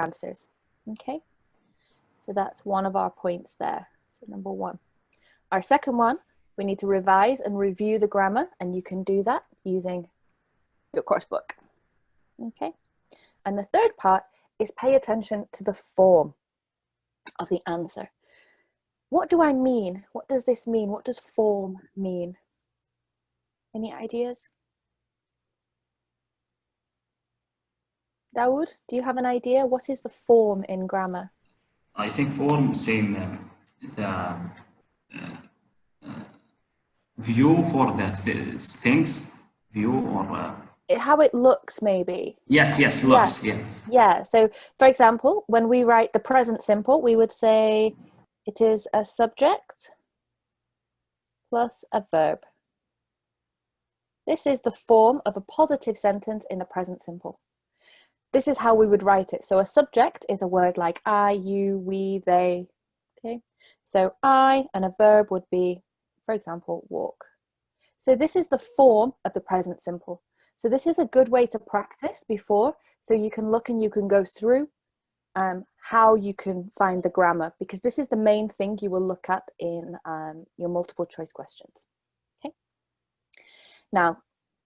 answers. Okay, so that's one of our points there. So number one. Our second one, we need to revise and review the grammar, and you can do that using your course book. Okay, and the third part is pay attention to the form of the answer. What do I mean? What does this mean? What does form mean? Any ideas? Dawood, do you have an idea? What is the form in grammar? I think form same the view for the things, view or how it looks, maybe. Yes, looks, yes. Yeah, so for example, when we write the present simple, we would say it is a subject plus a verb. This is the form of a positive sentence in the present simple. This is how we would write it. So a subject is a word like I, you, we, they. Okay, so I, and a verb would be, for example, walk. So this is the form of the present simple. So this is a good way to practice before, so you can look and you can go through how you can find the grammar, because this is the main thing you will look at in your multiple choice questions. Okay. Now,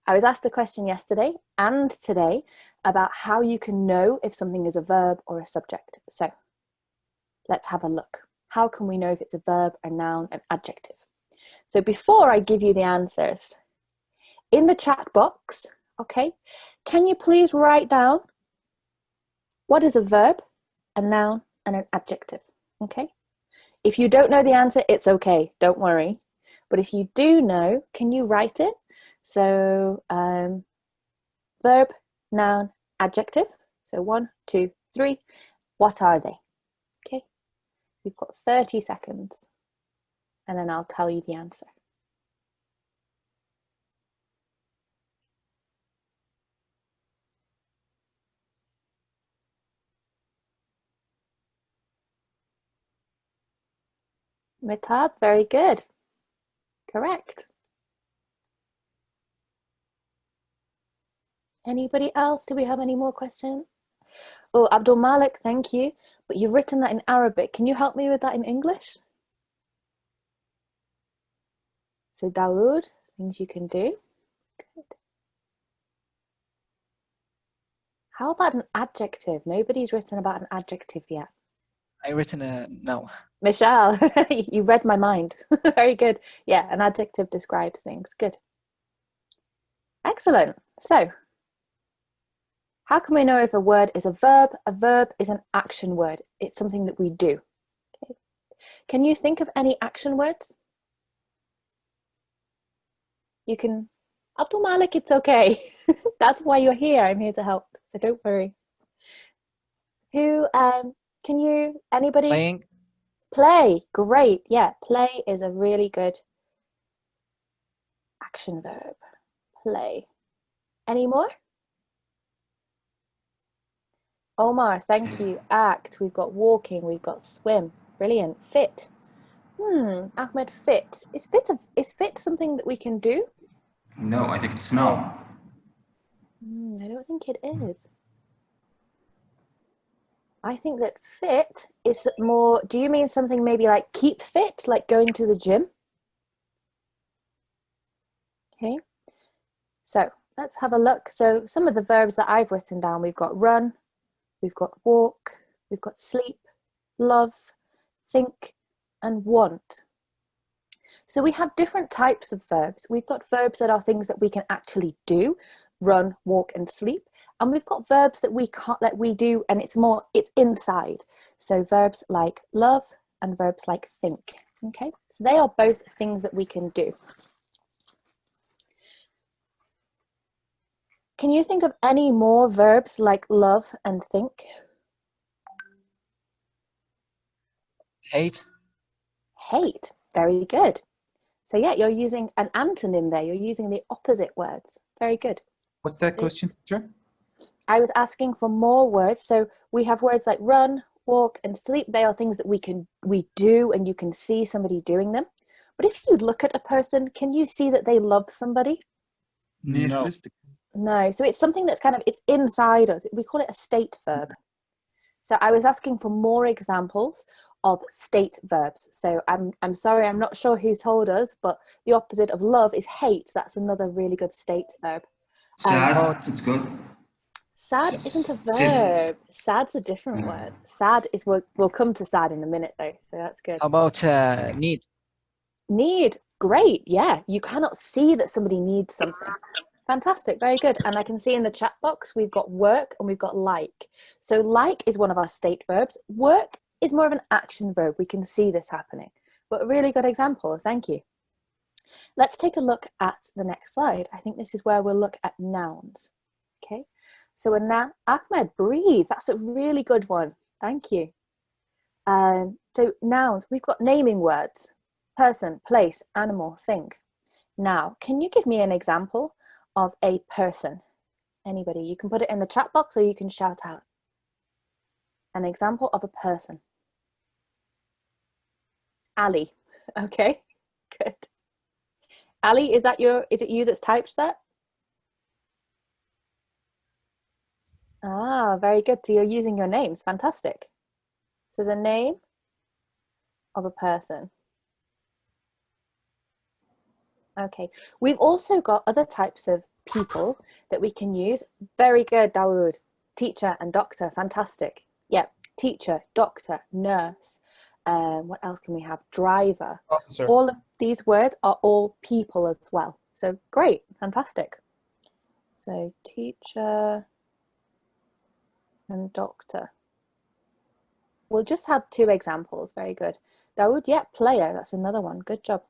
I was asked the question yesterday and today about how you can know if something is a verb or a subject. So let's have a look. How can we know if it's a verb, a noun, an adjective? So before I give you the answers, in the chat box, okay, can you please write down what is a verb, a noun, and an adjective? Okay. If you don't know the answer, it's okay, don't worry. But if you do know, can you write it? So verb, noun, adjective. So 1, 2, 3. What are they? Okay. We've got 30 seconds. And then I'll tell you the answer. Mitab, very good. Correct. Anybody else? Do we have any more questions? Oh, Abdul Malik, thank you. But you've written that in Arabic. Can you help me with that in English? So Dawood, things you can do. Good. How about an adjective? Nobody's written about an adjective yet. I written a no. Michelle, you read my mind. Very good. Yeah, an adjective describes things. Good. Excellent. So, how can we know if a word is a verb? A verb is an action word. It's something that we do. Okay. Can you think of any action words? You can, Abdul Malik, it's okay. That's why you're here. I'm here to help. So don't worry. Who, can you, anybody? Playing. Play, great. Yeah, play is a really good action verb. Play. Any more? Omar, thank you. Act. We've got walking. We've got swim. Brilliant. Fit. Ahmed, fit. Is fit something that we can do? No, I think it's no. I don't think it is. I think that fit is more, do you mean something maybe like keep fit, like going to the gym? Okay, so let's have a look. So some of the verbs that I've written down, we've got run, we've got walk, we've got sleep, love, think, and want. So we have different types of verbs. We've got verbs that are things that we can actually do, run, walk, and sleep. And we've got verbs that we can't, that we do, and it's inside. So verbs like love and verbs like think. Okay, so they are both things that we can do. Can you think of any more verbs like love and think? Hate. Hate, very good. So yeah, you're using an antonym there. You're using the opposite words. Very good. What's that question, teacher? I was asking for more words. So we have words like run, walk, and sleep. They are things that we do, and you can see somebody doing them. But if you look at a person, can you see that they love somebody? No. No. So it's something that's it's inside us. We call it a state verb. So I was asking for more examples of state verbs. So I'm sorry, I'm not sure who told us, but the opposite of love is hate. That's another really good state verb. Sad, it's good. Sad isn't a Sit. verb. Sad's a different word. Sad is, we'll come to sad in a minute though, so that's good. How about need? Need, great, yeah. You cannot see that somebody needs something. Fantastic, very good. And I can see in the chat box, we've got work and we've got like. So like is one of our state verbs. Work is more of an action verb. We can see this happening, but a really good example, thank you. Let's take a look at the next slide. I think this is where we'll look at nouns, okay? So a noun, Ahmed, breathe, that's a really good one, thank you. So nouns, we've got naming words, person, place, animal, thing. Now, can you give me an example of a person? Anybody, you can put it in the chat box or you can shout out. An example of a person. Ali, okay, good. Ali, is it you that's typed that? Ah, very good. So you're using your names, fantastic. So the name of a person. Okay, we've also got other types of people that we can use. Very good, Dawood. Teacher and doctor, fantastic. Yeah, teacher, doctor, nurse. What else can we have? Driver. Officer. All of these words are all people as well. So great, fantastic. So teacher and doctor. We'll just have 2 examples, very good. Dawood, yeah, player, that's another one, good job.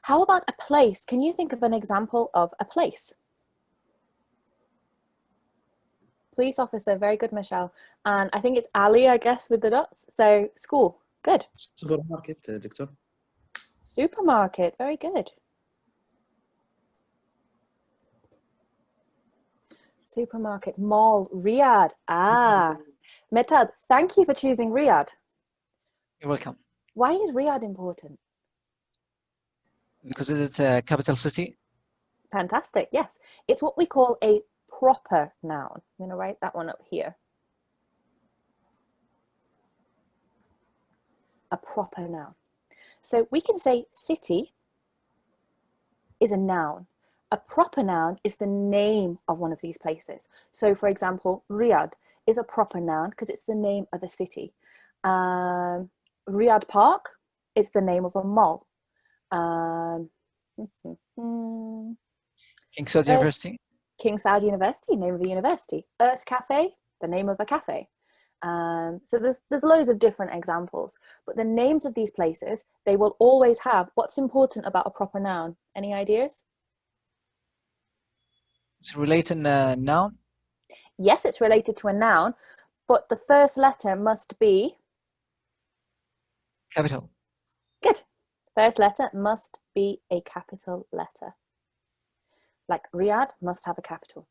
How about a place? Can you think of an example of a place? Police officer, very good, Michelle. And I think it's Ali, I guess, with the dots. So school, good. Supermarket, Doctor. Supermarket, very good. Supermarket, mall, Riyadh. Ah, Metab, thank you for choosing Riyadh. You're welcome. Why is Riyadh important? Because it's a capital city. Fantastic, yes. It's what we call a proper noun. I'm going to write that one up here. A proper noun. So we can say city is a noun. A proper noun is the name of one of these places. So for example, Riyadh is a proper noun because it's the name of a city. Riyadh Park is the name of a mall. King Saud University. King Saud University, name of a university. Earth Cafe, the name of a cafe. So there's loads of different examples, but the names of these places, they will always have what's important about a proper noun. Any ideas? It's related noun. Yes, it's related to a noun, but the first letter must be Capital. good. First letter must be a capital letter. Like Riyadh must have a capital.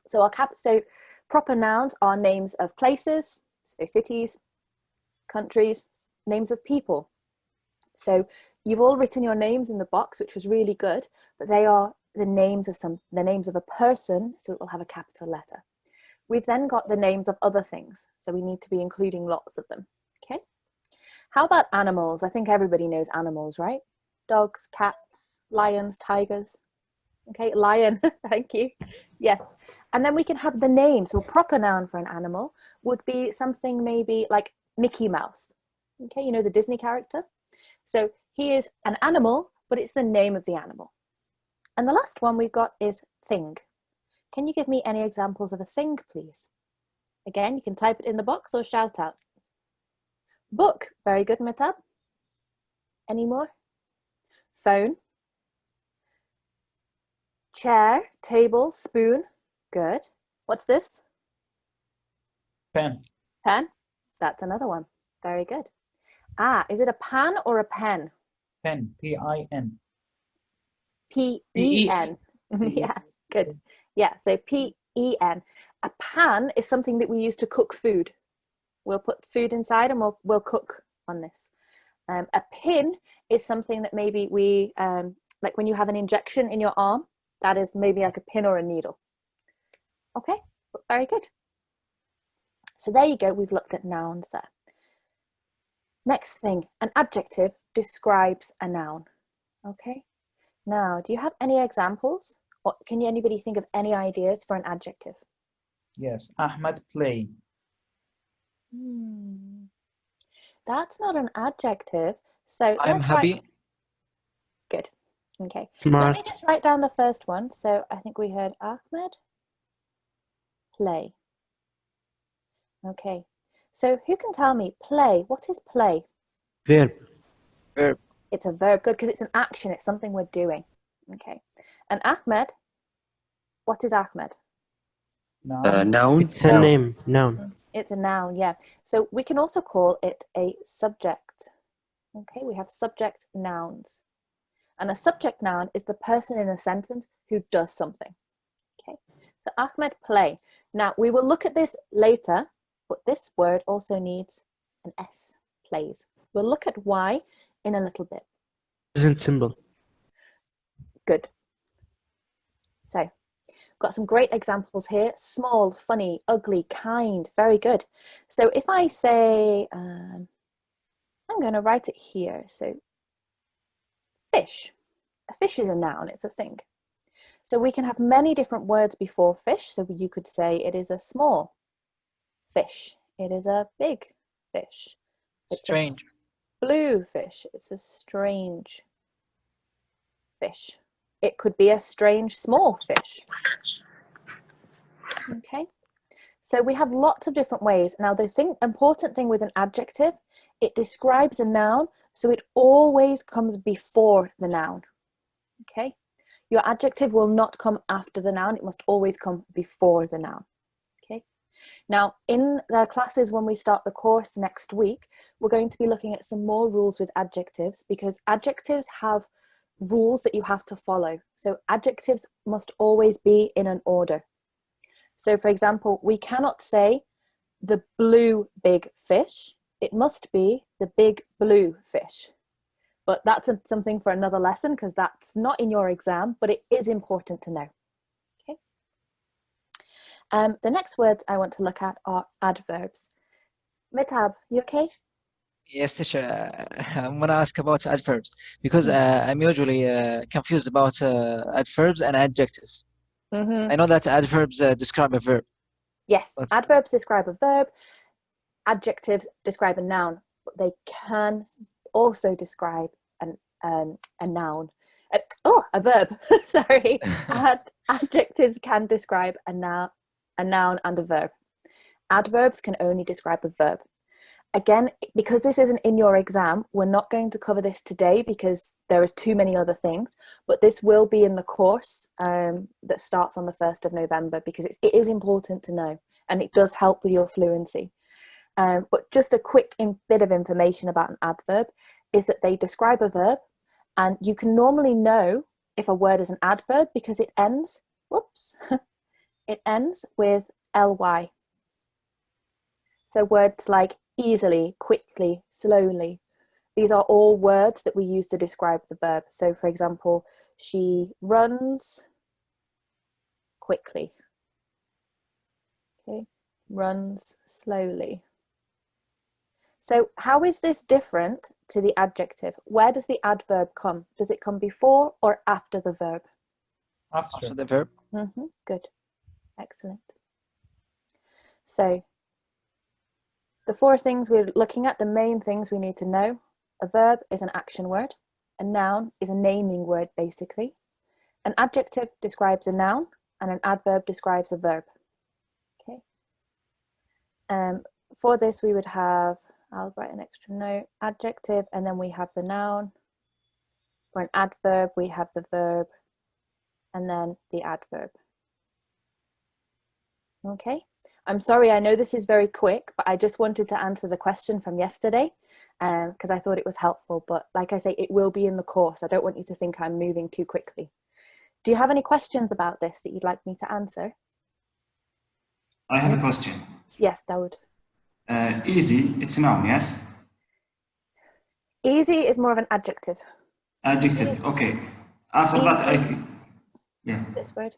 So so proper nouns are names of places, so cities, countries, names of people. So you've all written your names in the box, which was really good, but they are the names of a person, so it will have a capital letter. We've then got the names of other things, so we need to be including lots of them. Okay. How about animals? I think everybody knows animals, right? Dogs, cats, lions, tigers. Okay, lion, thank you. Yes. And then we can have the name. So a proper noun for an animal would be something maybe like Mickey Mouse. Okay, you know the Disney character? So he is an animal, but it's the name of the animal. And the last one we've got is thing. Can you give me any examples of a thing, please? Again, you can type it in the box or shout out. Book, very good, Metab. Any more? Phone. Chair, table, spoon, good. What's this? Pen. Pen, that's another one, very good. Ah, is it a pan or a pen? Pen. P-I-N. P-E-N. Yeah, good. Yeah, so P-E-N. A pan is something that we use to cook food. We'll put food inside and we'll cook on this. A pin is something that maybe we, like when you have an injection in your arm, that is maybe like a pin or a needle. Okay, very good. So there you go, we've looked at nouns there. Next thing, an adjective describes a noun. Okay, now do you have any examples, or can anybody think of any ideas for an adjective? Yes, Ahmed play. That's not an adjective. So I'm let's happy. write. Good. Okay. Smart. Let me just write down the first one. So I think we heard Ahmed play. Okay. So who can tell me play? What is play? Verb. Verb. It's a verb. Good, because it's an action. It's something we're doing. Okay. And Ahmed, what is Ahmed? Noun. Noun. It's a Noun. name. Noun. It's a noun, yeah. So we can also call it a subject. Okay, we have subject nouns. And a subject noun is the person in a sentence who does something. Okay, so Ahmed play. Now, we will look at this later, but this word also needs an S, plays. We'll look at why in a little bit. Present simple. Good. So, got some great examples here. Small, funny, ugly, kind. Very good. So if I say, I'm going to write it here. So fish. A fish is a noun. It's a thing. So we can have many different words before fish. So you could say it is a small fish. It is a big fish. It's Strange. a blue fish. It's a strange fish. It could be a strange small fish. Okay, so we have lots of different ways. Now the important thing with an adjective, it describes a noun, so it always comes before the noun. Okay, your adjective will not come after the noun, it must always come before the noun. Okay, now in the classes when we start the course next week, we're going to be looking at some more rules with adjectives, because adjectives have rules that you have to follow. So adjectives must always be in an order. So for example, we cannot say the blue big fish. It must be the big blue fish. But that's something for another lesson, because that's not in your exam, but it is important to know. Okay. The next words I want to look at are adverbs. Mitab, you okay? Yes, teacher. I'm gonna ask about adverbs because I'm usually confused about adverbs and adjectives. I know that adverbs describe a verb. Yes, Let's- adverbs describe a verb, adjectives describe a noun, but they can also describe a noun. A verb, sorry. Adjectives can describe a noun and a verb. Adverbs can only describe a verb. Again, because this isn't in your exam, we're not going to cover this today because there is too many other things, but this will be in the course that starts on the 1st of November, because it is important to know and it does help with your fluency. But just a quick bit of information about an adverb is that they describe a verb, and you can normally know if a word is an adverb because it ends, it ends with ly. So words like easily, quickly, slowly. These are all words that we use to describe the verb. So for example, she runs quickly. Okay, runs slowly. So how is this different to the adjective? Where does the adverb come? Does it come before or after the verb? After. After the verb. Good, excellent. So the 4 things we're looking at, the main things we need to know: a verb is an action word, a noun is a naming word basically, an adjective describes a noun, and an adverb describes a verb. Okay. For this we would have, I'll write an extra note, adjective, and then we have the noun. For an adverb we have the verb and then the adverb. Okay, I'm sorry, I know this is very quick, but I just wanted to answer the question from yesterday because I thought it was helpful. But like I say, it will be in the course. I don't want you to think I'm moving too quickly. Do you have any questions about this that you'd like me to answer? I have a question. Yes, Dawood. Easy, it's a noun, yes? Easy is more of an adjective. Adjective, okay. After that, yeah. This word.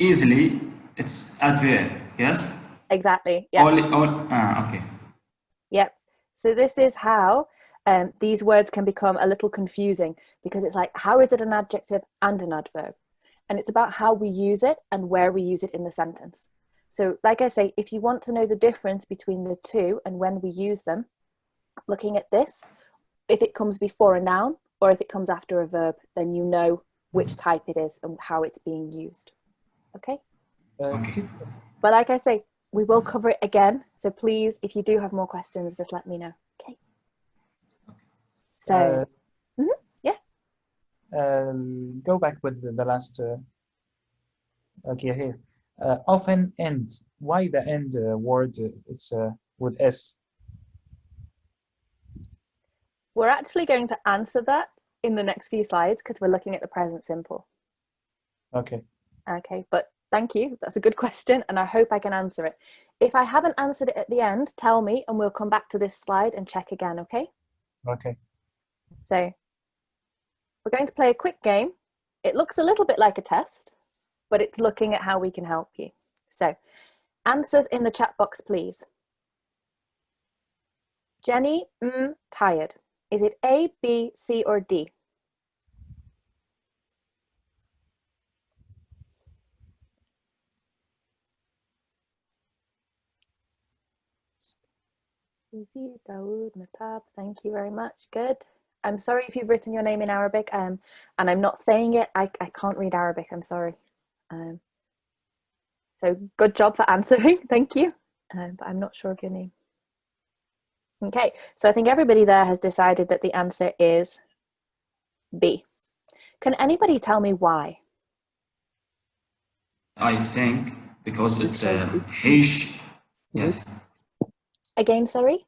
Easily, it's adverb, yes? Exactly. Yeah. Okay. Yep. So this is how these words can become a little confusing, because it's like, how is it an adjective and an adverb? And it's about how we use it and where we use it in the sentence. So like I say, if you want to know the difference between the two and when we use them, looking at this, if it comes before a noun or if it comes after a verb, then you know which type it is and how it's being used. Okay? Okay. But like I say, we will cover it again. So please, if you do have more questions, just let me know. Okay? So, yes? Go back with the last. Okay, here. Often ends. Why the end word is with S? We're actually going to answer that in the next few slides because we're looking at the present simple. Okay. Okay, but thank you. That's a good question, and I hope I can answer it. If I haven't answered it at the end, tell me, and we'll come back to this slide and check again, okay? Okay. So, we're going to play a quick game. It looks a little bit like a test, but it's looking at how we can help you. So, answers in the chat box, please. Jenny, tired. Is it A, B, C, or D? Easy, Dawood, Matab, thank you very much. Good. I'm sorry if you've written your name in Arabic, and I'm not saying it. I can't read Arabic, I'm sorry. So good job for answering, thank you. But I'm not sure of your name. Okay, so I think everybody there has decided that the answer is B. Can anybody tell me why? I think because it's he. Yes. Again, sorry?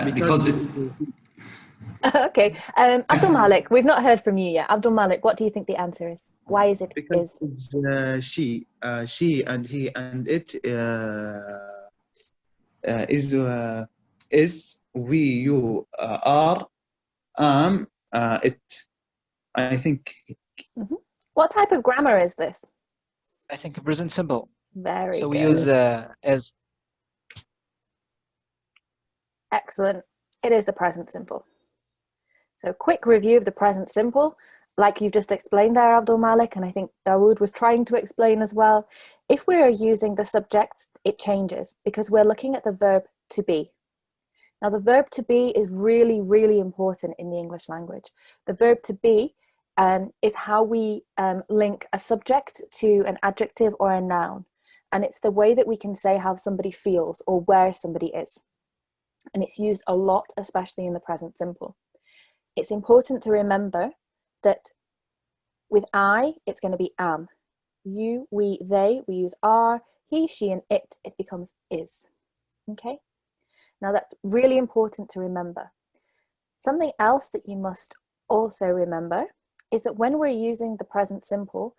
Because it's. Okay, Abdul Malik, we've not heard from you yet. Abdul Malik, what do you think the answer is? Why is it Because is? it's she and he and it is we you are it. I think. What type of grammar is this? I think present simple. Very so good. we use as. Excellent. It is the present simple. So quick review of the present simple. Like you've just explained there, Abdul Malik, and I think Dawood was trying to explain as well. If we are using the subject, it changes because we're looking at the verb to be. Now, the verb to be is really, really important in the English language. The verb to be is how we link a subject to an adjective or a noun. And it's the way that we can say how somebody feels or where somebody is. And it's used a lot, especially in the present simple. It's important to remember that with I, it's going to be am. You, we, they, we use are. He, she, and it becomes is. Okay? Now that's really important to remember. Something else that you must also remember is that when we're using the present simple,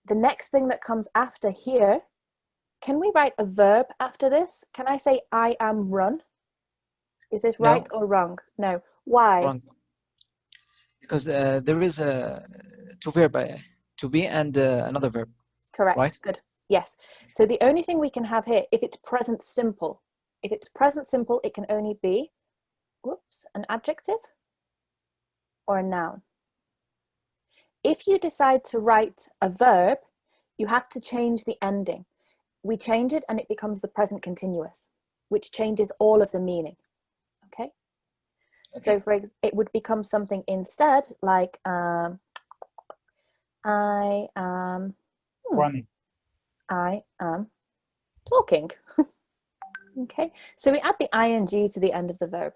the next thing that comes after here, can we write a verb after this? Can I say I am run? Is this right or wrong? No. Why? Wrong. Because there is two verb, to be and another verb. Correct. Right? Good. Yes. So the only thing we can have here, if it's present simple, it can only be, an adjective or a noun. If you decide to write a verb, you have to change the ending. We change it and it becomes the present continuous, which changes all of the meaning. Okay? So it would become something instead like I am Running. I am talking. Okay, so we add the ing to the end of the verb.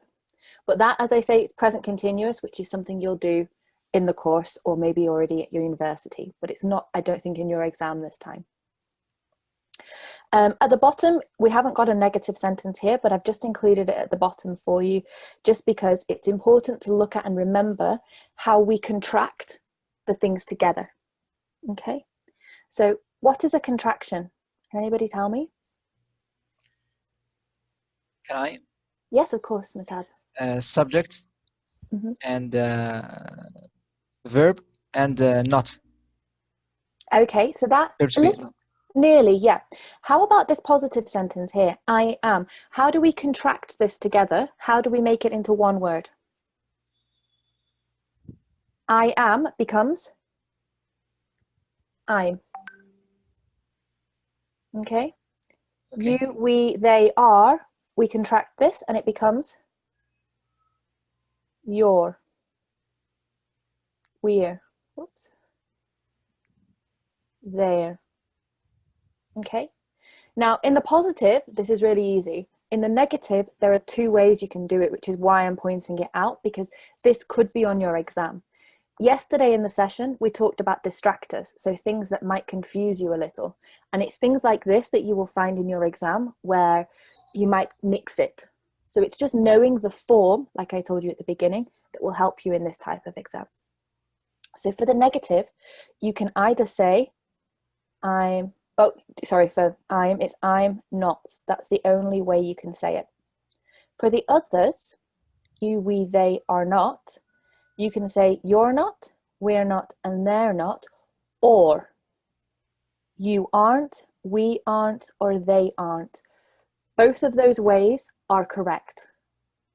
But that, as I say, it's present continuous, which is something you'll do in the course or maybe already at your university, but it's not, I don't think, in your exam this time. At the bottom, we haven't got a negative sentence here, but I've just included it at the bottom for you, just because it's important to look at and remember how we contract the things together. Okay, so what is a contraction? Can anybody tell me? Can I? Yes, of course, Matab. Subject and verb and not. Okay, so that Nearly, yeah. How about this positive sentence here? I am. How do we contract this together? How do we make it into one word? I am becomes I'm. Okay? Okay. You, we, they, are. We contract this and it becomes your. We're. Whoops. There. Okay? Now, in the positive, this is really easy. In the negative, there are two ways you can do it, which is why I'm pointing it out, because this could be on your exam. Yesterday in the session, we talked about distractors, so things that might confuse you a little. And it's things like this that you will find in your exam where you might mix it. So it's just knowing the form, like I told you at the beginning, that will help you in this type of exam. So for the negative, you can either say, I'm, oh, sorry, for I'm, it's I'm not. That's the only way you can say it. For the others, you, we, they, are not, you can say you're not, we're not, and they're not, or you aren't, we aren't, or they aren't. Both of those ways are correct,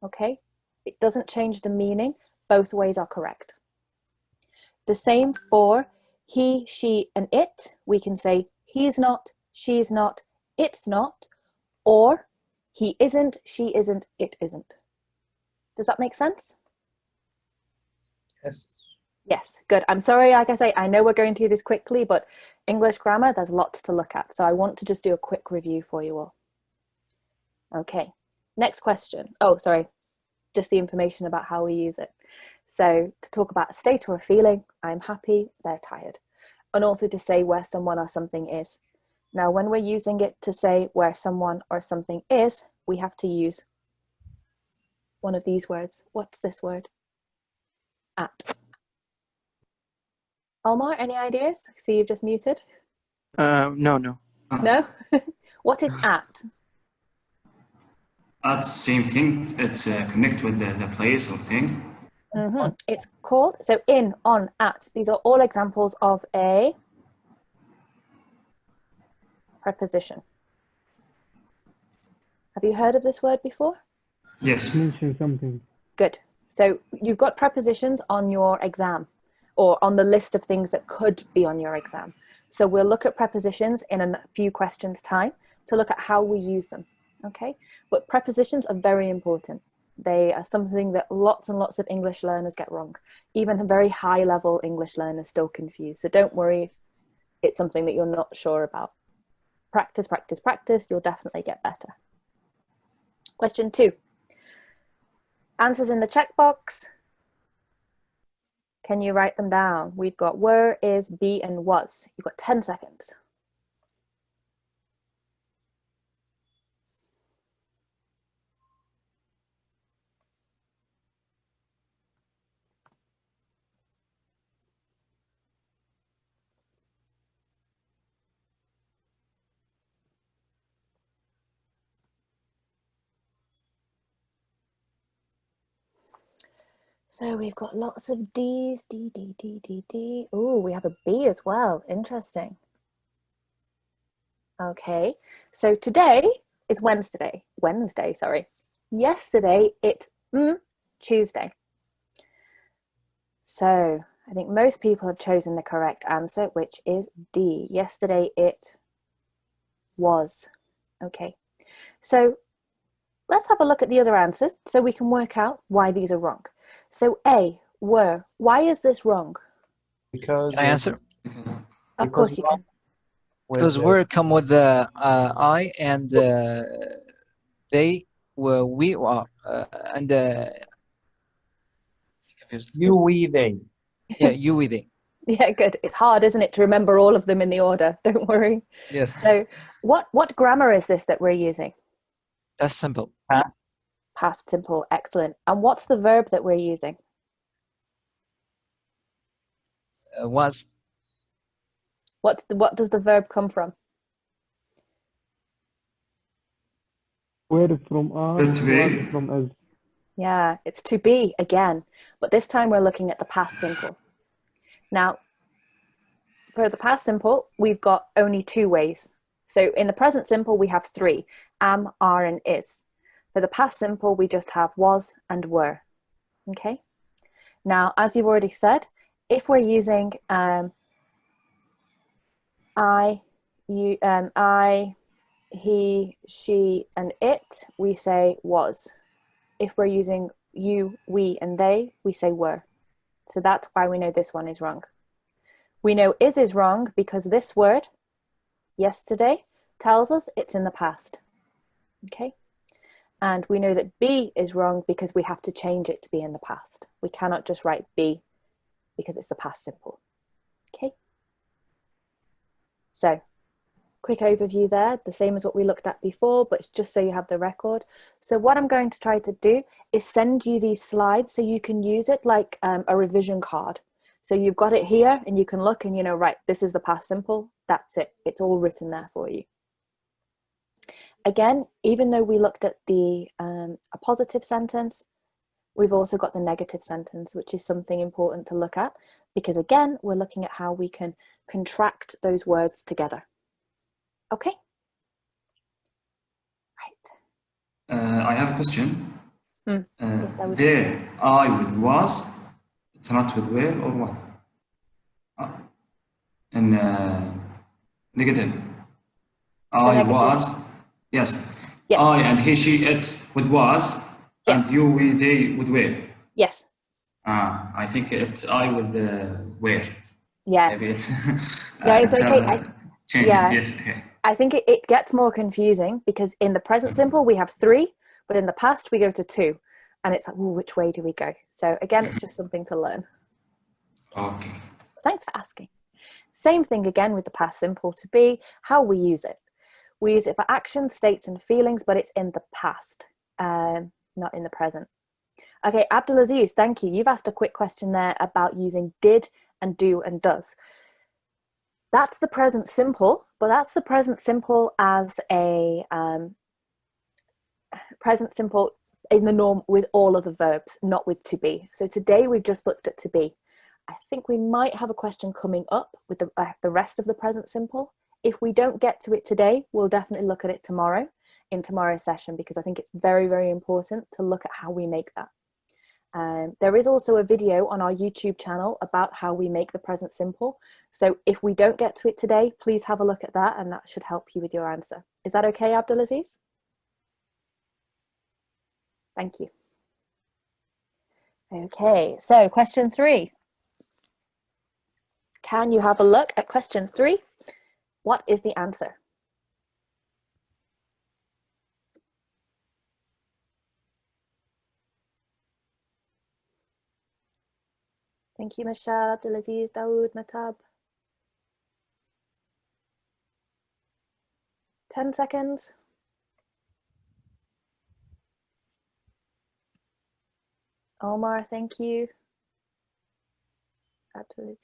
okay? It doesn't change the meaning. Both ways are correct. The same for he, she, and it. We can say he's not, she's not, it's not, or he isn't, she isn't, it isn't. Does that make sense? Yes. Yes, good. I'm sorry, like I say, I know we're going through this quickly, but English grammar, there's lots to look at. So I want to just do a quick review for you all. Okay, next question. Oh, sorry, just the information about how we use it. So to talk about a state or a feeling, I'm happy, they're tired. And also to say where someone or something is. Now, when we're using it to say where someone or something is, we have to use one of these words. What's this word? At. Omar, any ideas? I see you've just muted. No. No? What is at? At same thing. It's connect with the place or thing. Mm-hmm. It's called, so in, on, at. These are all examples of a preposition. Have you heard of this word before? Yes. Mention something. Good. So you've got prepositions on your exam or on the list of things that could be on your exam. So we'll look at prepositions in a few questions time to look at how we use them. Okay. But prepositions are very important. They are something that lots and lots of English learners get wrong. Even very high level English learners still confused. So don't worry if it's something that you're not sure about. Practice, practice, practice. You'll definitely get better. Question 2. Answers in the checkbox. Can you write them down? We've got were, is, be, and was. You've got 10 seconds. So we've got lots of D's, D, D, D, D, D. Oh, we have a B as well. Interesting. Okay, so today is Wednesday, sorry. Yesterday, it's Tuesday. So I think most people have chosen the correct answer, which is D. Yesterday, it was. Okay, so let's have a look at the other answers so we can work out why these are wrong. So A, were. Why is this wrong? Because Can I answer? Of course you can. Because were come with the I and they were we are and you, we, they. yeah, you with they. Yeah, good. It's hard, isn't it, to remember all of them in the order? Don't worry. Yes. So what grammar is this that we're using? That's simple. Past. Past simple. Excellent. And what's the verb that we're using? Was. What does the verb come from? Where from are, To be. was from is. Yeah, it's to be again, but this time we're looking at the past simple. Now, for the past simple, we've got only 2 ways. So in the present simple, we have 3, am, are, and is. For the past simple, we just have was and were. Okay. Now, as you've already said, if we're using I, he, she, and it, we say was. If we're using you, we, and they, we say were. So that's why we know this one is wrong. We know is wrong because this word, yesterday, tells us it's in the past. Okay. And we know that be is wrong because we have to change it to be in the past. We cannot just write be because it's the past simple. Okay. So, quick overview there, the same as what we looked at before, but it's just so you have the record. So what I'm going to try to do is send you these slides so you can use it like a revision card. So you've got it here and you can look and you know, right, this is the past simple, that's it. It's all written there for you. Again, even though we looked at the a positive sentence, we've also got the negative sentence, which is something important to look at because again, we're looking at how we can contract those words together. Okay. Right. I have a question. Yes, there, I with was, it's not with were or what? And negative. I negative. was, yes. Yes. I and he, she, it with was, Yes. and you, we, they with were. Yes. I think it's I with were. Yeah. Maybe it's yeah, it's okay. Change yeah. it, yes. Okay. I think it gets more confusing because in the present simple we have 3, but in the past we go to 2. And it's like, ooh, which way do we go? So again, it's just something to learn. Okay. Thanks for asking. Same thing again with the past simple to be, how we use it. We use it for action, states and feelings, but it's in the past, not in the present. Okay, Abdulaziz, thank you. You've asked a quick question there about using did and do and does. That's the present simple, but that's the present simple as a present simple in the norm with all of the verbs, not with to be. So today we've just looked at to be. I think we might have a question coming up with the rest of the present simple. If we don't get to it today, we'll definitely look at it tomorrow in tomorrow's session because I think it's very, very important to look at how we make that. There is also a video on our YouTube channel about how we make the present simple. So if we don't get to it today, please have a look at that and that should help you with your answer. Is that okay, Abdulaziz? Thank you. Okay, so question 3. Can you have a look at question 3? What is the answer? Thank you, Michelle, Abdulaziz, Dawood, Matab. 10 seconds. Omar, thank you. Abdulaziz,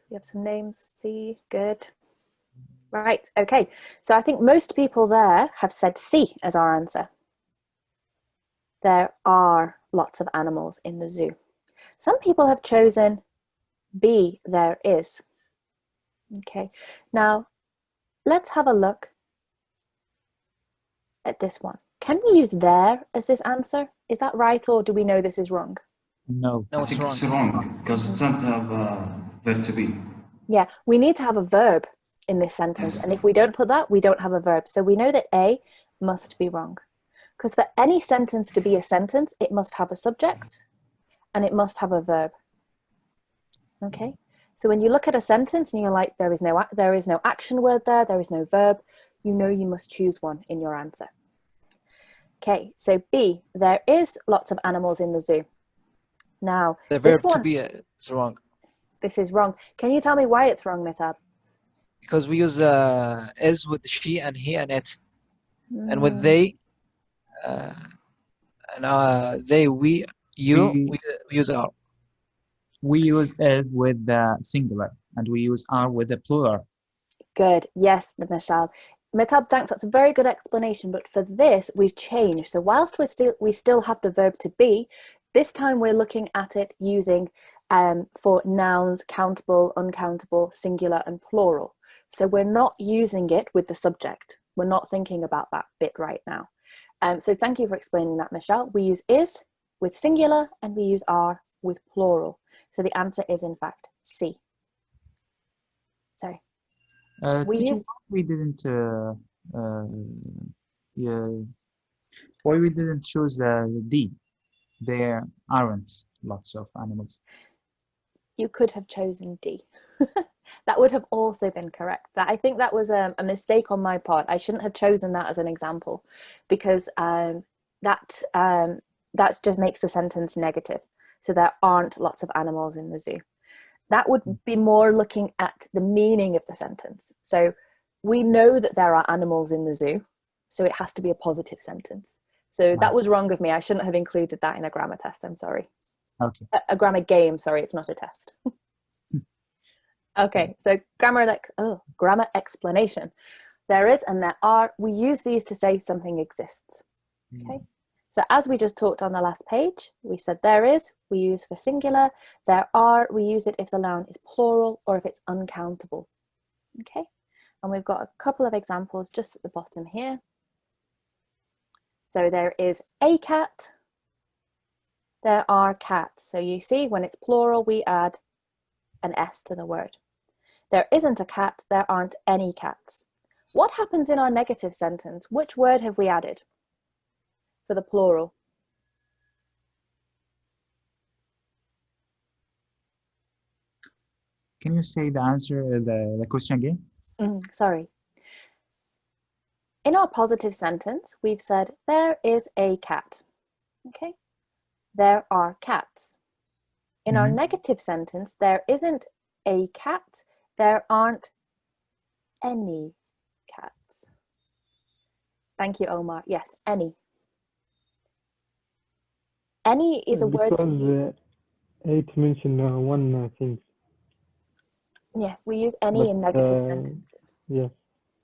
we have some names, C, good. Right, okay. So I think most people there have said C as our answer. There are lots of animals in the zoo. Some people have chosen B, there is. Okay, now let's have a look at this one. Can we use there as this answer? Is that right, or do we know this is wrong? No. I think it's wrong because it doesn't have a verb to be. Yeah, we need to have a verb in this sentence, and if we don't put that, we don't have a verb. So we know that A must be wrong, because for any sentence to be a sentence, it must have a subject and it must have a verb. Okay, so when you look at a sentence and you're like, there is no action word there, there is no verb, you know you must choose one in your answer. Okay, so B, there is lots of animals in the zoo. Now, the verb to be is wrong. This is wrong. Can you tell me why it's wrong, Mitab? Because we use is with she and he and it. And with they, they, we, you, we use are. We use is with the singular and we use are with the plural. Good. Yes, Michelle. Mitab, thanks. That's a very good explanation. But for this, we've changed. So whilst we still have the verb to be, this time we're looking at it using for nouns, countable, uncountable, singular, and plural. So we're not using it with the subject. We're not thinking about that bit right now. So thank you for explaining that, Michelle. We use is with singular and we use are with plural. So the answer is in fact C. So Teacher, why we didn't choose D? There aren't lots of animals. You could have chosen D. That would have also been correct. I think that was a mistake on my part. I shouldn't have chosen that as an example, because that just makes the sentence negative. So there aren't lots of animals in the zoo. That would be more looking at the meaning of the sentence. So we know that there are animals in the zoo, so it has to be a positive sentence. So that was wrong of me. I shouldn't have included that in a grammar test. I'm sorry. Okay. A grammar game, sorry, it's not a test. Okay, so grammar explanation. There is and there are. We use these to say something exists. Okay, so as we just talked on the last page, we said there is, we use for singular. There are, we use it if the noun is plural or if it's uncountable. Okay, and we've got a couple of examples just at the bottom here. So there is a cat. There are cats. So you see, when it's plural, we add an S to the word. There isn't a cat. There aren't any cats. What happens in our negative sentence? Which word have we added for the plural? Can you say the answer, the question again? Sorry. In our positive sentence, we've said there is a cat. Okay. There are cats. In our negative sentence, there isn't a cat. There aren't any cats. Thank you, Omar. Yes, any. Any is a word. Because 8 mention one thing. Yeah, we use any in negative sentences. Yeah.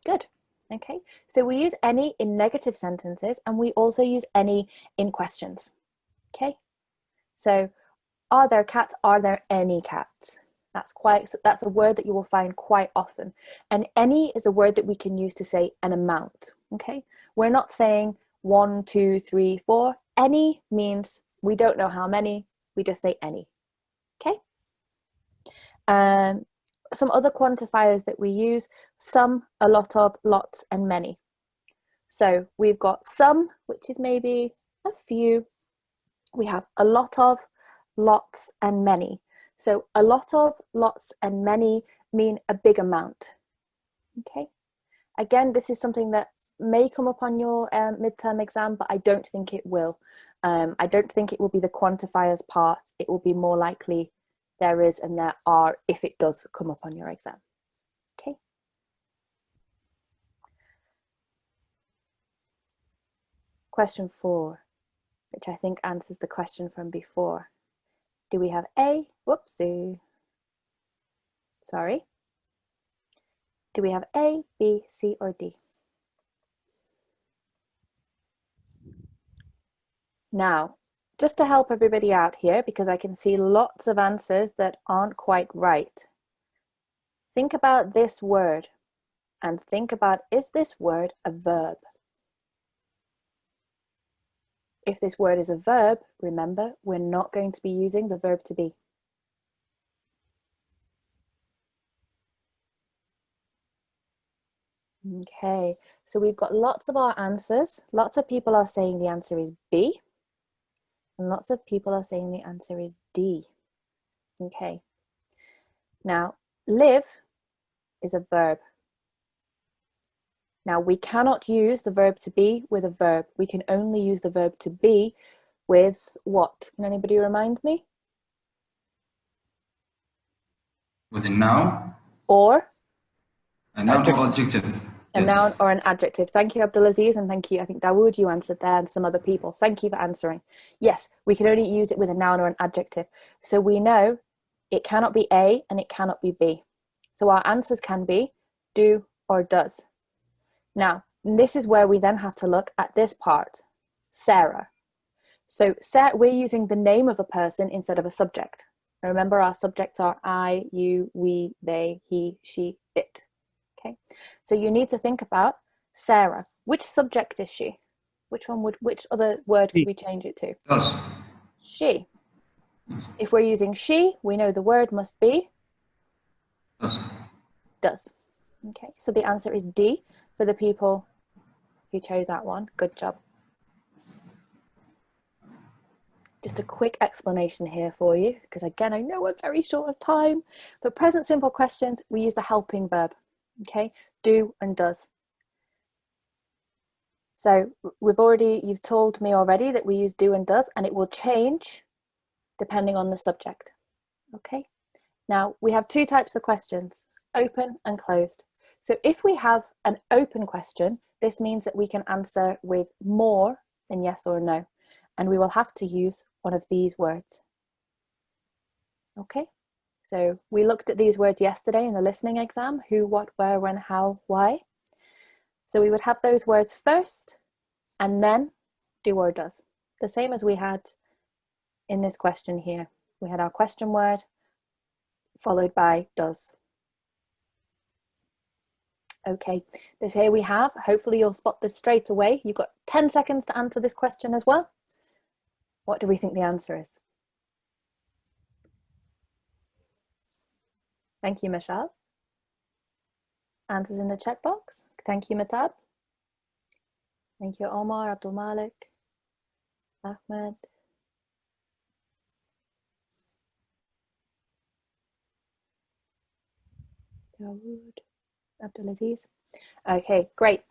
Good. Okay, so we use any in negative sentences and we also use any in questions. Okay, so are there cats? Are there any cats? That's a word that you will find quite often. And any is a word that we can use to say an amount. Okay, we're not saying 1, 2, 3, 4. Any means we don't know how many. We just say any. Okay. Some other quantifiers that we use: some, a lot of, lots, and many. So we've got some, which is maybe a few. We have a lot of, lots, and many. So a lot of, lots, and many mean a big amount. Okay. Again, this is something that may come up on your midterm exam, but I don't think it will. I don't think it will be the quantifiers part. It will be more likely there is and there are if it does come up on your exam. Okay. Question 4, which I think answers the question from before. Do we have A? Whoopsie. Sorry. Do we have A, B, C, or D? Now, just to help everybody out here, because I can see lots of answers that aren't quite right. Think about this word and think about, is this word a verb? If this word is a verb, remember, we're not going to be using the verb to be. Okay, so we've got lots of our answers. Lots of people are saying the answer is B. And lots of people are saying the answer is D. Okay. Now, live is a verb. Now, we cannot use the verb to be with a verb. We can only use the verb to be with what? Can anybody remind me? With a noun. Or? A noun or adjective. A noun or an adjective. Thank you, Abdulaziz, and thank you. I think Dawood, you answered there, and some other people. Thank you for answering. Yes, we can only use it with a noun or an adjective. So we know it cannot be A and it cannot be B. So our answers can be do or does. Now, this is where we then have to look at this part, Sarah. So we're using the name of a person instead of a subject. Remember, our subjects are I, you, we, they, he, she, it. Okay, so you need to think about Sarah. Which subject is she? Which other word could we change it to? Does. She. If we're using she, we know the word must be Does. does. Okay, so the answer is D for the people who chose that one. Good job. Just a quick explanation here for you, because again, I know we're very short of time. For present simple questions, we use the helping verb, okay? Do and does. So you've told me already that we use do and does, and it will change depending on the subject, okay? Now, we have two types of questions, open and closed. So if we have an open question, this means that we can answer with more than yes or no, and we will have to use one of these words. Okay, so we looked at these words yesterday in the listening exam: who, what, where, when, how, why. So we would have those words first and then do or does, the same as we had in this question here. We had our question word followed by does. Okay, this here we have, hopefully you'll spot this straight away. You've got 10 seconds to answer this question as well. What do we think the answer is? Thank you, Michelle. Answers in the chat box. Thank you, Matab. Thank you, Omar, Abdul Malik, Ahmed. Dawood, Abdulaziz. Okay, great.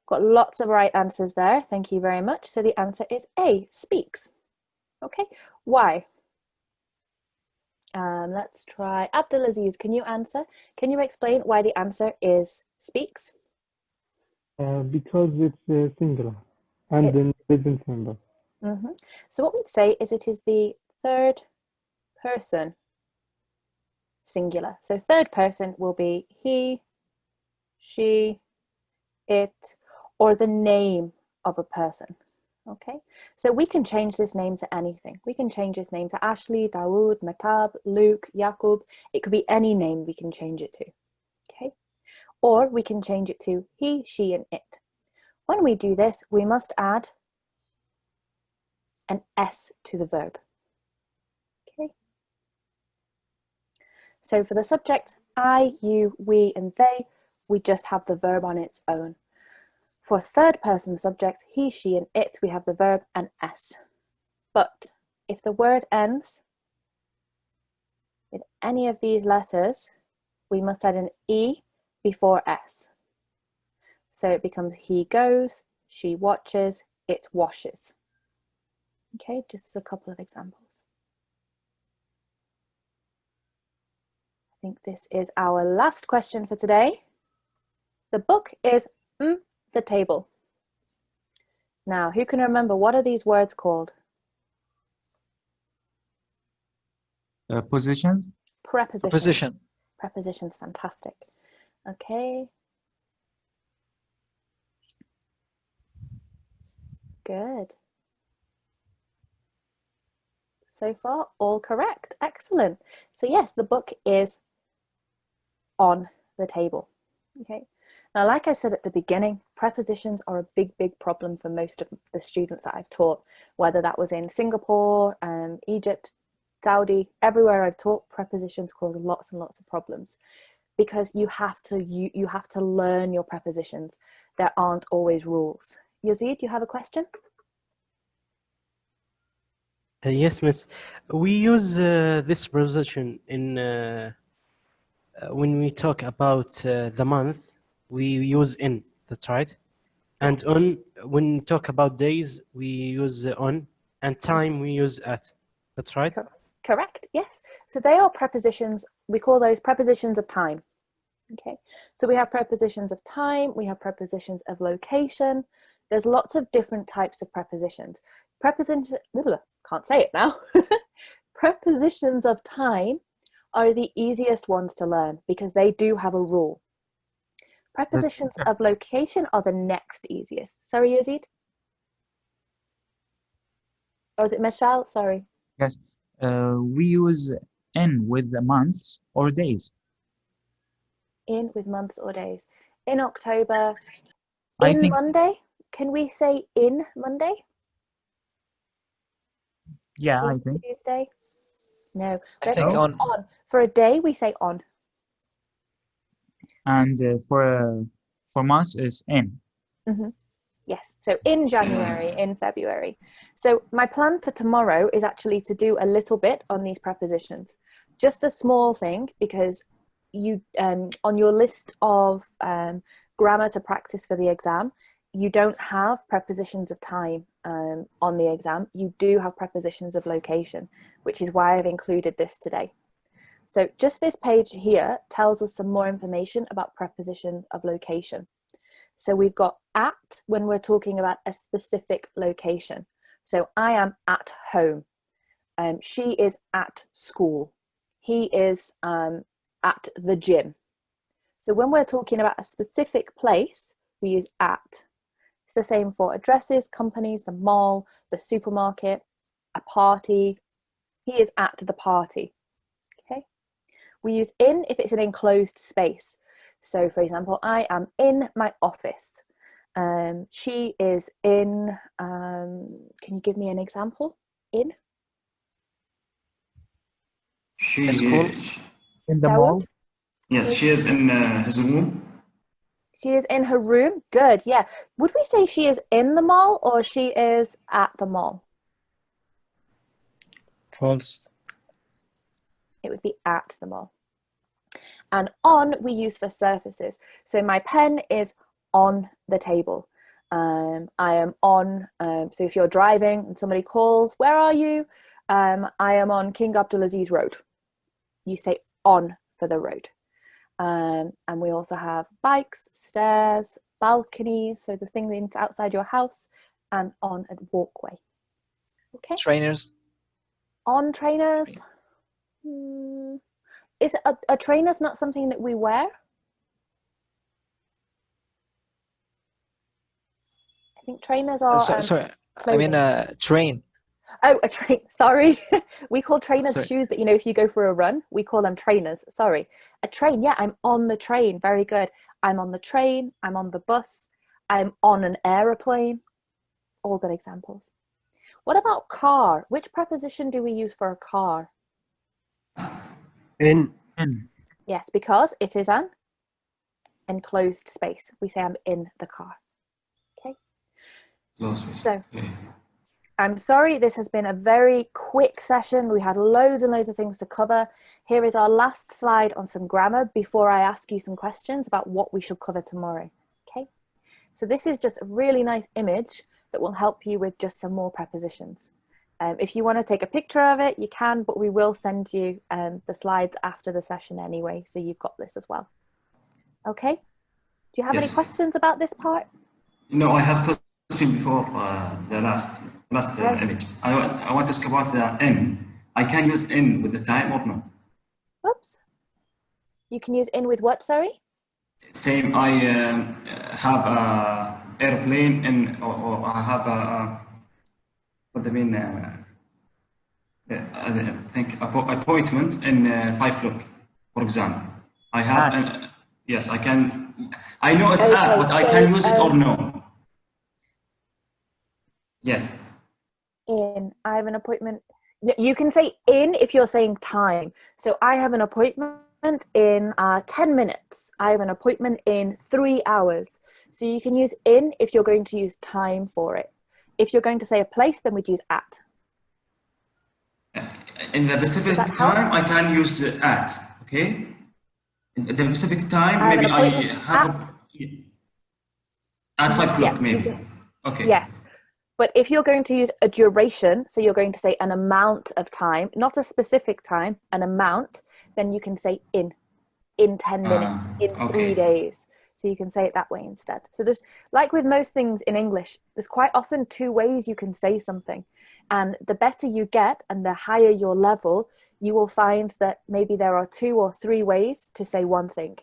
Got lots of right answers there. Thank you very much. So the answer is A, speaks. Okay, why? Let's try Abdulaziz. Can you answer? Can you explain why the answer is speaks? Because it's singular and then present member. So what we'd say is it is the third person singular. So third person will be he, she, it, or the name of a person. Okay, so we can change this name to anything. We can change this name to Ashley, Dawood, Matab, Luke, Yaqub. It could be any name we can change it to. Okay, or we can change it to he, she, and it. When we do this, we must add an S to the verb. Okay, so for the subjects I, you, we, and they, we just have the verb on its own. For third person subjects, he, she, and it, we have the verb and S. But if the word ends with any of these letters, we must add an E before S. So it becomes he goes, she watches, it washes. Okay, just as a couple of examples. I think this is our last question for today. The book is the table. Now, who can remember what are these words called? Positions. Prepositions. Preposition. Prepositions, fantastic. Okay. Good. So far, all correct. Excellent. So yes, the book is on the table. Okay. Now, like I said at the beginning, prepositions are a big, big problem for most of the students that I've taught, whether that was in Singapore, Egypt, Saudi, everywhere I've taught, prepositions cause lots and lots of problems because you have to learn your prepositions. There aren't always rules. Yazid, you have a question? Yes, miss. We use this preposition in when we talk about the month. We use in. That's right. And on, when we talk about days, we use on, and time we use at. That's right. Correct. Yes. So they are prepositions. We call those prepositions of time. Okay. So we have prepositions of time. We have prepositions of location. There's lots of different types of prepositions. Prepositions. Can't say it now. Prepositions of time are the easiest ones to learn because they do have a rule. Prepositions of location are the next easiest. Sorry, Yazid? Or is it Michelle? Sorry. Yes. We use in with the months or days? In with months or days. In October, I in think- Monday? Can we say in Monday? Yeah, I In think. Tuesday? No. I think Let's say on. For a day, we say on. And for months is in. Yes, so in January, in February. So my plan for tomorrow is actually to do a little bit on these prepositions. Just a small thing, because you on your list of grammar to practice for the exam, you don't have prepositions of time on the exam. You do have prepositions of location, which is why I've included this today. So just this page here tells us some more information about preposition of location. So we've got at when we're talking about a specific location. So I am at home. She is at school. He is at the gym. So when we're talking about a specific place, we use at. It's the same for addresses, companies, the mall, the supermarket, a party. He is at the party. Okay. We use in if it's an enclosed space. So for example, I am in my office. She is in, can you give me an example? In? She School. is, In the Dawood? mall? yes, she is in his room. She is in her room. Good, yeah. Would we say she is in the mall or she is at the mall? False. It would be at the mall. And on we use for surfaces. So my pen is on the table. I am on, so if you're driving and somebody calls, where are you? I am on King Abdulaziz Road. You say on for the road. And we also have bikes, stairs, balconies, so the thing that's outside your house, and on a walkway. Okay. Trainers. On trainers. Is a trainer's not something that we wear? I think trainers are Sorry, clothing. I mean train. Oh, a train. Sorry. We call trainers Sorry. shoes that, you know, if you go for a run, we call them trainers. Sorry. A train. Yeah, I'm on the train. Very good. I'm on the train. I'm on the bus. I'm on an aeroplane. All good examples. What about car? Which preposition do we use for a car? In. In. Yes, because it is an enclosed space. We say I'm in the car. Okay. So, Okay. I'm sorry, this has been a very quick session. We had loads and loads of things to cover. Here is our last slide on some grammar before I ask you some questions about what we should cover tomorrow. Okay. So this is just a really nice image that will help you with just some more prepositions. If you want to take a picture of it, you can, but we will send you the slides after the session anyway, so you've got this as well. Okay? Do you have any Yes. questions about this part? No, I have question before the last image. I want to ask about the in. I can use in with the time or no? Oops. You can use in with what, sorry? Same, I have a airplane in, or I have a, what do I mean? I think appointment in 5 o'clock, for example. I have, yes, I can. I know it's Okay, at, but I so, can use it or no? Yes. In. I have an appointment. You can say in if you're saying time. So I have an appointment in 10 minutes. I have an appointment in 3 hours. So you can use in if you're going to use time for it. If you're going to say a place, then we'd use at. In the Pacific Does that help? time, I can use at, okay? In the Pacific time, I have an maybe I appointment have at 5 o'clock, Yeah, maybe. Okay. Yes. But if you're going to use a duration, so you're going to say an amount of time, not a specific time, an amount, then you can say in 10 minutes, in 3 okay. days. So you can say it that way instead. So there's, like with most things in English, there's quite often 2 ways you can say something. And the better you get and the higher your level, you will find that maybe there are 2 or 3 ways to say one thing.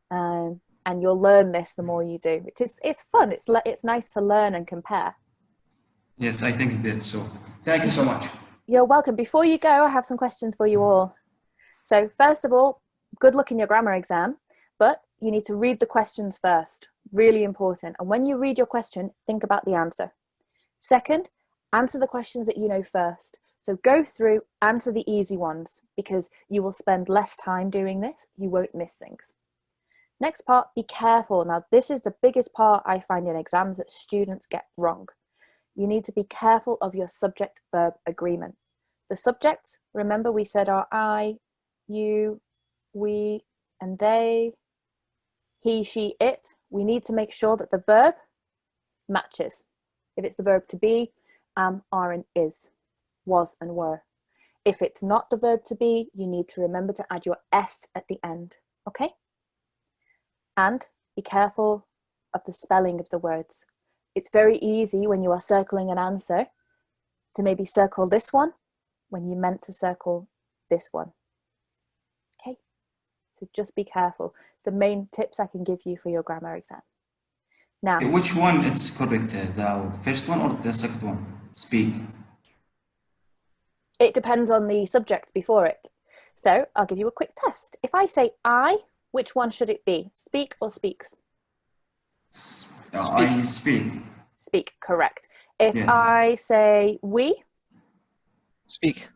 And you'll learn this the more you do, which is, it's fun. It's nice to learn and compare. Yes, I think it did. So thank you so much. You're welcome. Before you go, I have some questions for you all. So first of all, good luck in your grammar exam, but you need to read the questions first. Really important. And when you read your question, think about the answer. Second, answer the questions that you know first. So go through, answer the easy ones, because you will spend less time doing this. You won't miss things. Next part, be careful. Now, this is the biggest part I find in exams that students get wrong. You need to be careful of your subject-verb agreement. The subjects, remember we said, are I, you, we, and they, he, she, it. We need to make sure that the verb matches. If it's the verb to be, am, are, and is, was, and were. If it's not the verb to be, you need to remember to add your S at the end, okay? And be careful of the spelling of the words. It's very easy when you are circling an answer to maybe circle this one when you meant to circle this one. Okay, so just be careful. The main tips I can give you for your grammar exam. Now, which one is correct? The first one or the second one? Speak. it depends on the subject before it. So I'll give you a quick test. If I say I, which one should it be? Speak or speaks? I speak. Speak, correct. If Yes. I say we? Speak.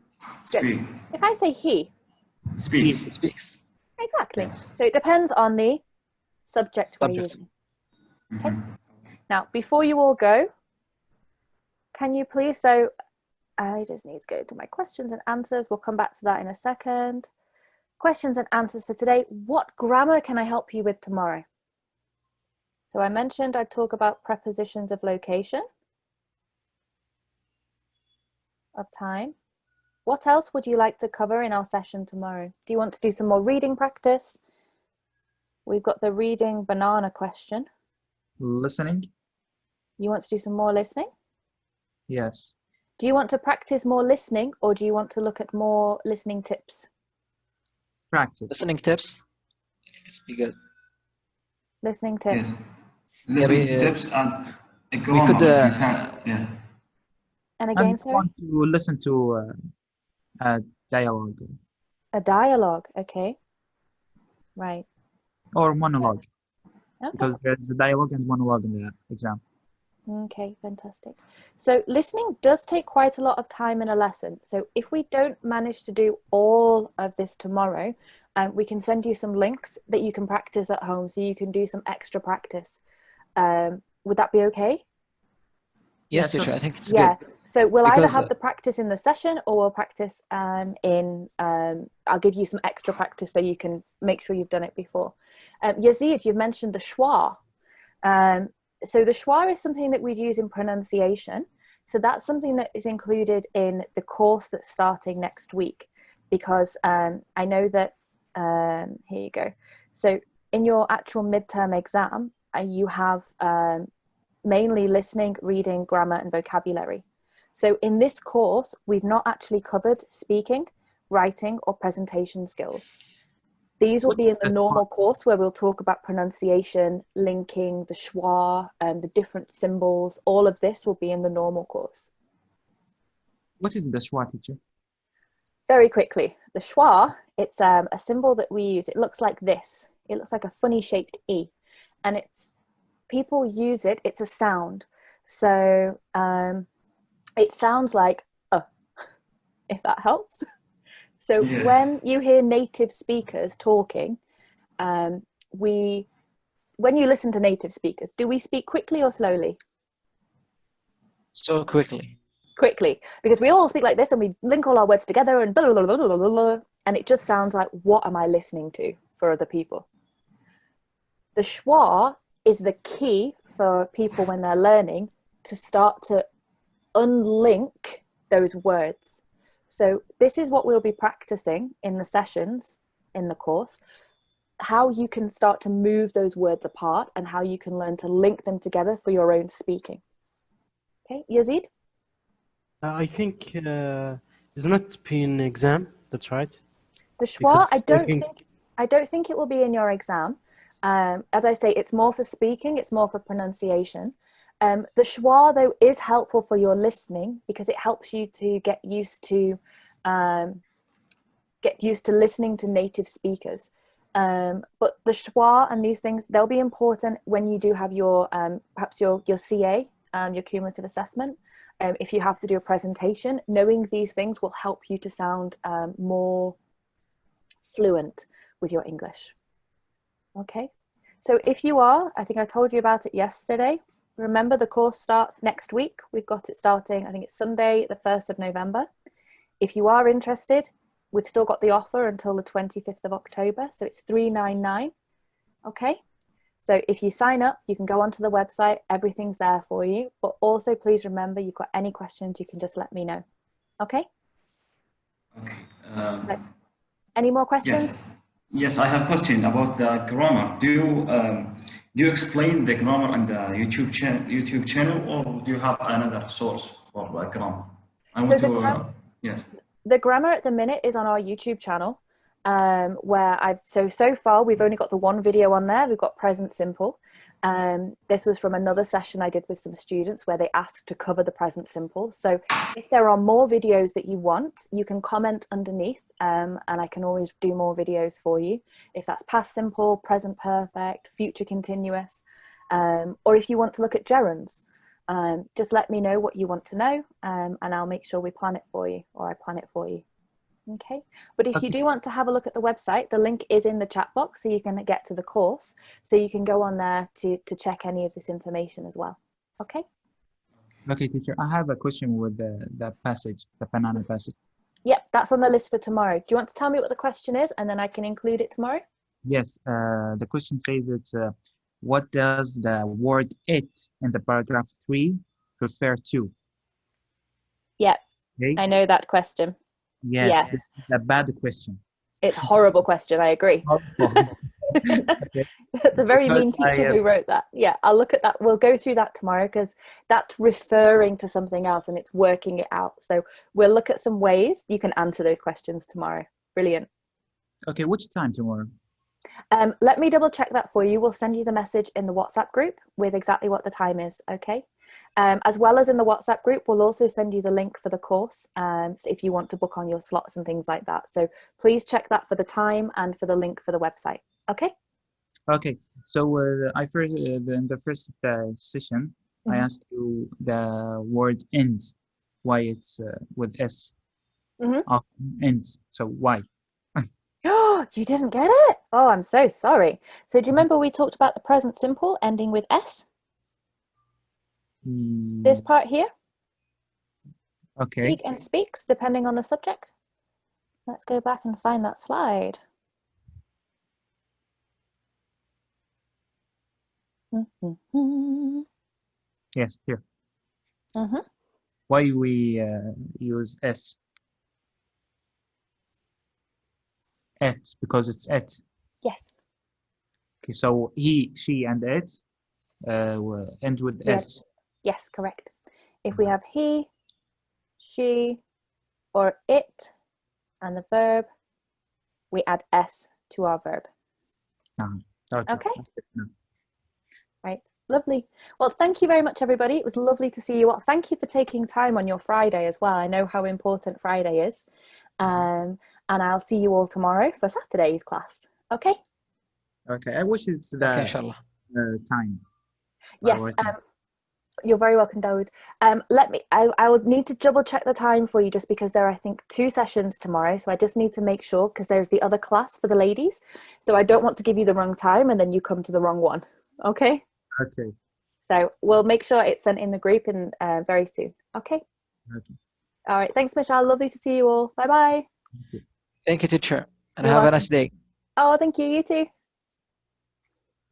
Speak. If I say he? Speaks. Speaks. Exactly. Yes. So it depends on the subject we're Subject. using. Okay. Now, before you all go, can you please, so I just need to go to my questions and answers. We'll come back to that in a second. Questions and answers for today. What grammar can I help you with tomorrow? So I mentioned I'd talk about prepositions of location, of time. What else would you like to cover in our session tomorrow? Do you want to do some more reading practice? We've got the reading banana question. Listening? You want to do some more listening? Yes. Do you want to practice more listening, or do you want to look at more listening tips? Practice. Listening tips. It's be good. Listening tips. Yes. Listening we, tips and a We grammar could. if you can. Yes. And I again, just sorry? want to listen to a dialogue A dialogue, okay. Right. or monologue, Okay. because there's a dialogue and monologue in the exam. Okay, fantastic. So listening does take quite a lot of time in a lesson. So if we don't manage to do all of this tomorrow, we can send you some links that you can practice at home, so you can do some extra practice. Would that be okay? Yes, Yes, teacher. I yes. think it's Yeah. good. So we'll either Because, have the practice in the session, or we'll practice I'll give you some extra practice so you can make sure you've done it before. Yazid, you've mentioned the schwa. So the schwa is something that we'd use in pronunciation. So that's something that is included in the course that's starting next week, because I know that, here you go. So in your actual midterm exam, you have mainly listening, reading, grammar, and vocabulary. So in this course, we've not actually covered speaking, writing, or presentation skills. These will be in the normal course, where we'll talk about pronunciation, linking, the schwa, and the different symbols. All of this will be in the normal course. What is the schwa, teacher? Very quickly, the schwa, it's a symbol that we use. It looks like this. It looks like a funny shaped E, and people use it. It's a sound. So it sounds like if that helps. So Yeah. when you hear native speakers talking, when you listen to native speakers, do we speak quickly or slowly? So quickly. Quickly, because we all speak like this and we link all our words together and blah, blah, blah, blah, blah, blah, and it just sounds like, what am I listening to for other people? The schwa is the key for people when they're learning to start to unlink those words. So this is what we'll be practicing in the sessions in the course, how you can start to move those words apart and how you can learn to link them together for your own speaking. Okay, Yazid? I think it's not been exam. That's right. The schwa, Because I don't think it will be in your exam. As I say, it's more for speaking, it's more for pronunciation. The schwa, though, is helpful for your listening, because it helps you to get used to get used to listening to native speakers. But the schwa and these things, they'll be important when you do have your perhaps your CA, your cumulative assessment. If you have to do a presentation, knowing these things will help you to sound more fluent with your English. Okay, so if you are, I think I told you about it yesterday. Remember, the course starts next week. We've got it starting, I think it's Sunday, the 1st of November. If you are interested, we've still got the offer until the 25th of October. So it's $399. Okay. So if you sign up, you can go onto the website. Everything's there for you. But also, please remember, you've got any questions, you can just let me know. Okay. Okay. Any more questions? Yes. Yes, I have a question about the grammar. Do you explain the grammar on the YouTube channel, or do you have another source for grammar? Yes. The grammar at the minute is on our YouTube channel, where so far we've only got the one video on there. We've got present simple. This was from another session I did with some students where they asked to cover the present simple. So if there are more videos that you want, you can comment underneath, and I can always do more videos for you. If that's past simple, present perfect, future continuous, or if you want to look at gerunds, just let me know what you want to know, and I'll make sure we plan it for you, or I plan it for you. Okay, but if you do want to have a look at the website, the link is in the chat box, so you can get to the course, so you can go on there to check any of this information as well. Okay. Okay, teacher, I have a question with the passage, the banana passage. Yep, that's on the list for tomorrow. Do you want to tell me what the question is, and then I can include it tomorrow? Yes, the question says that what does the word it in the paragraph 3 refer to? Yep, okay. I know that question. Yes, this is a bad question. It's a horrible question, I agree. Okay. It's a very mean teacher who wrote that. Yeah, I'll look at that. We'll go through that tomorrow, because that's referring to something else and it's working it out. So we'll look at some ways you can answer those questions tomorrow. Brilliant. Okay, which time tomorrow? Let me double check that for you. We'll send you the message in the WhatsApp group with exactly what the time is, okay? As well as in the WhatsApp group, we'll also send you the link for the course, so if you want to book on your slots and things like that. So please check that for the time and for the link for the website, okay? Okay, so in the first session, I asked you the word ends, why it's with S. Ends, so why? Oh, you didn't get it? Oh, I'm so sorry. So do you remember we talked about the present simple ending with S? This part here? Okay. Speak and speaks, depending on the subject. Let's go back and find that slide. Yes, here. Why we use S? Et, because it's et. Yes. Okay, so he, she, and it will end with S. Yes, correct. If we have he, she, or it, and the verb, we add S to our verb. Okay. Right. Lovely. Well, thank you very much, everybody. It was lovely to see you all. Thank you for taking time on your Friday as well. I know how important Friday is. And I'll see you all tomorrow for Saturday's class. Okay? Okay. I wish it's the time. Yes. You're very welcome, Dawood. I would need to double check the time for you, just because there are, I think, 2 sessions tomorrow. So I just need to make sure, because there's the other class for the ladies. So I don't want to give you the wrong time and then you come to the wrong one. Okay? Okay. So we'll make sure it's sent in the group in very soon. Okay? Okay. All right. Thanks, Michelle. Lovely to see you all. Bye-bye. Thank you, teacher. And You're have welcome. a nice day. Oh, thank you. You too.